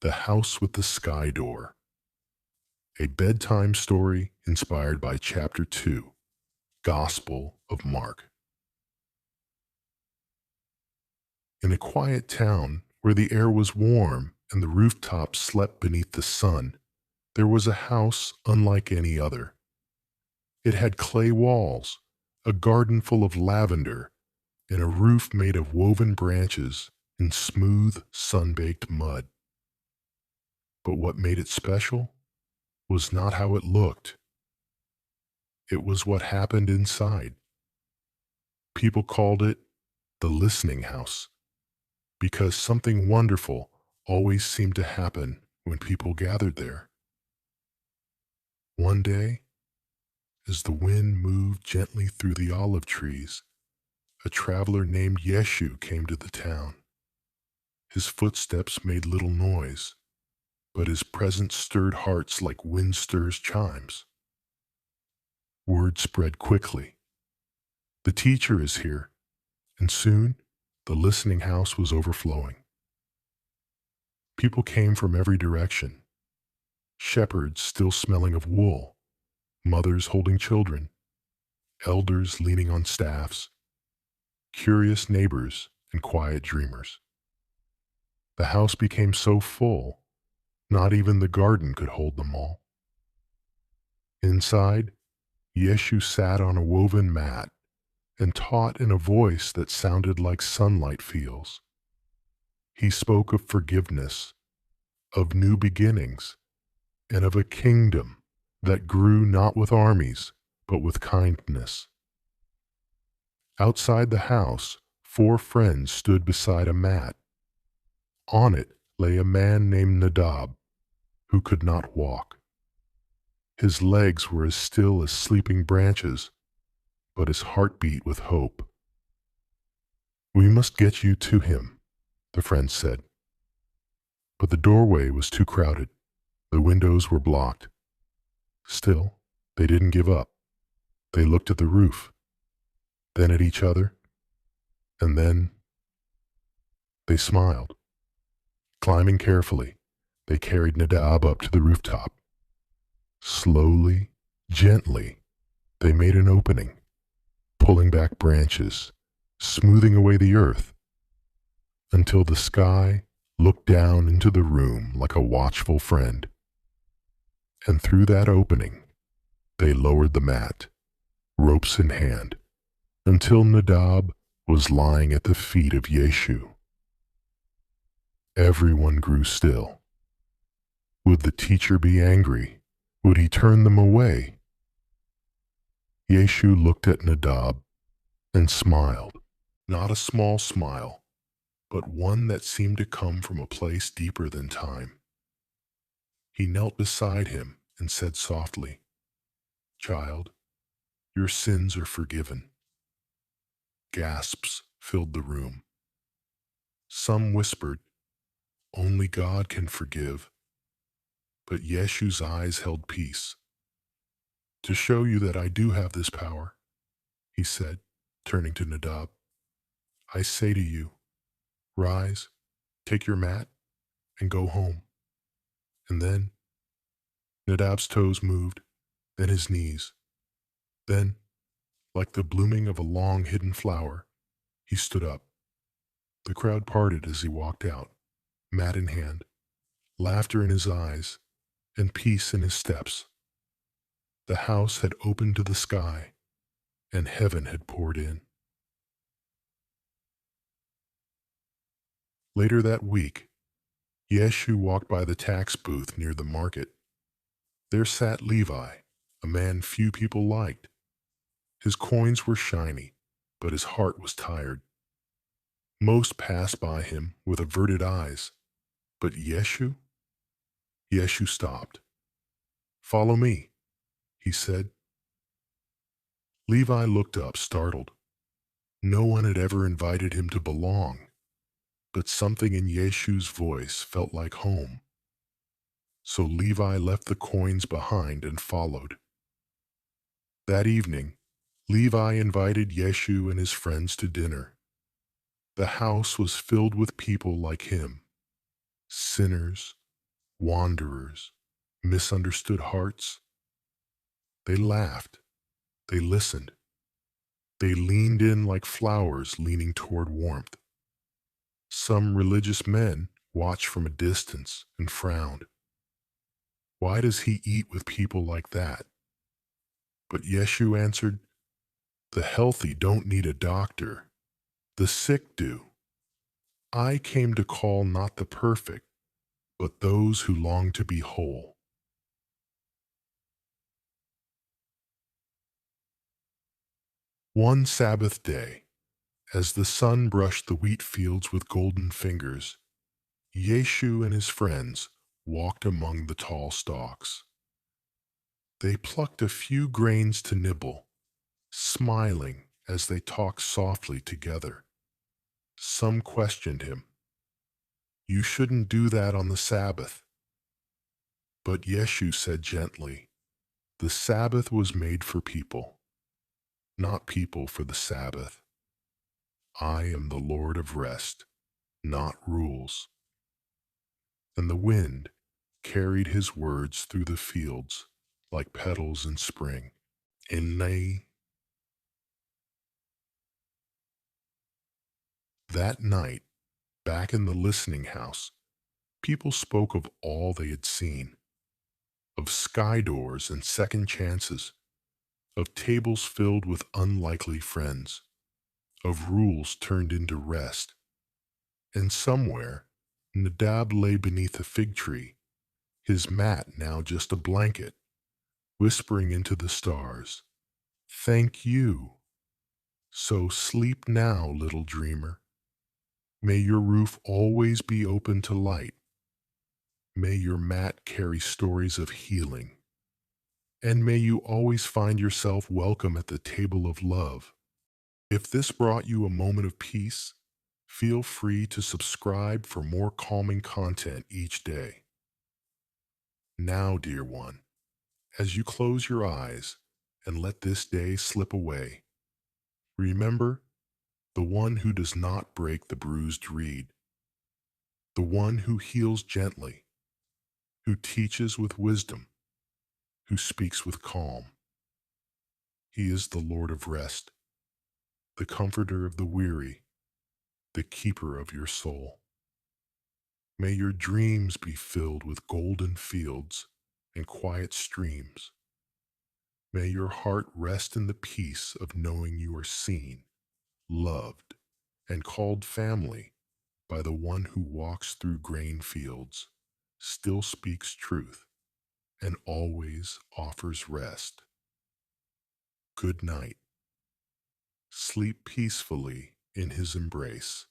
The House with the Sky Door, a bedtime story inspired by Chapter 2, Gospel of Mark. In a quiet town where the air was warm and the rooftops slept beneath the sun, there was a house unlike any other. It had clay walls, a garden full of lavender, and a roof made of woven branches and smooth, sun-baked mud. But what made it special was not how it looked. It was what happened inside. People called it the listening house because something wonderful always seemed to happen when people gathered there. One day, as the wind moved gently through the olive trees, a traveler named Yeshu came to the town. His footsteps made little noise, but his presence stirred hearts like wind stirs chimes. Word spread quickly. The teacher is here, and soon the listening house was overflowing. People came from every direction. Shepherds still smelling of wool, mothers holding children, elders leaning on staffs, curious neighbors and quiet dreamers. The house became so full, not even the garden could hold them all. Inside, Yeshu sat on a woven mat and taught in a voice that sounded like sunlight feels. He spoke of forgiveness, of new beginnings, and of a kingdom that grew not with armies, but with kindness. Outside the house, 4 friends stood beside a mat. On it lay a man named Nadab, who could not walk. His legs were as still as sleeping branches, but his heart beat with hope. "We must get you to him," the friends said. But the doorway was too crowded. The windows were blocked. Still, they didn't give up. They looked at the roof, then at each other, and then they smiled. Climbing carefully, they carried Nadab up to the rooftop. Slowly, gently, they made an opening, pulling back branches, smoothing away the earth, until the sky looked down into the room like a watchful friend. And through that opening, they lowered the mat, ropes in hand, until Nadab was lying at the feet of Yeshu. Everyone grew still. Would the teacher be angry? Would he turn them away? Yeshu looked at Nadab and smiled, not a small smile, but one that seemed to come from a place deeper than time. He knelt beside him and said softly, "Child, your sins are forgiven." Gasps filled the room. Some whispered, "Only God can forgive." But Yeshu's eyes held peace. "To show you that I do have this power," he said, turning to Nadab, "I say to you, rise, take your mat, and go home." And then Nadab's toes moved, then his knees. Then, like the blooming of a long hidden flower, he stood up. The crowd parted as he walked out, mat in hand, laughter in his eyes, and peace in his steps. The house had opened to the sky, and heaven had poured in. Later that week, Yeshu walked by the tax booth near the market. There sat Levi, a man few people liked. His coins were shiny, but his heart was tired. Most passed by him with averted eyes, but Yeshu stopped. "Follow me," he said. Levi looked up, startled. No one had ever invited him to belong, but something in Yeshu's voice felt like home. So Levi left the coins behind and followed. That evening, Levi invited Yeshu and his friends to dinner. The house was filled with people like him, sinners, wanderers, misunderstood hearts. They laughed, they listened, they leaned in like flowers leaning toward warmth. Some religious men watched from a distance and frowned. Why does he eat with people like that? But Yeshu answered, the healthy don't need a doctor. The sick do. I came to call not the perfect, but those who long to be whole. One Sabbath day, as the sun brushed the wheat fields with golden fingers, Yeshu and his friends walked among the tall stalks. They plucked a few grains to nibble, smiling as they talked softly together. Some questioned him. You shouldn't do that on the Sabbath. But Yeshu said gently, the Sabbath was made for people, not people for the Sabbath. I am the Lord of rest, not rules. And the wind carried his words through the fields like petals in spring. And that night, back in the listening house, people spoke of all they had seen, of sky doors and second chances, of tables filled with unlikely friends, of rules turned into rest. And somewhere, Nadab lay beneath a fig tree, his mat now just a blanket, whispering into the stars, thank you. So sleep now, little dreamer. May your roof always be open to light. May your mat carry stories of healing. And may you always find yourself welcome at the table of love. If this brought you a moment of peace, feel free to subscribe for more calming content each day. Now, dear one, as you close your eyes and let this day slip away, remember the one who does not break the bruised reed, the one who heals gently, who teaches with wisdom, who speaks with calm. He is the Lord of rest, the comforter of the weary, the keeper of your soul. May your dreams be filled with golden fields and quiet streams. May your heart rest in the peace of knowing you are seen, loved, and called family by the one who walks through grain fields, still speaks truth, and always offers rest. Good night. Sleep peacefully in his embrace.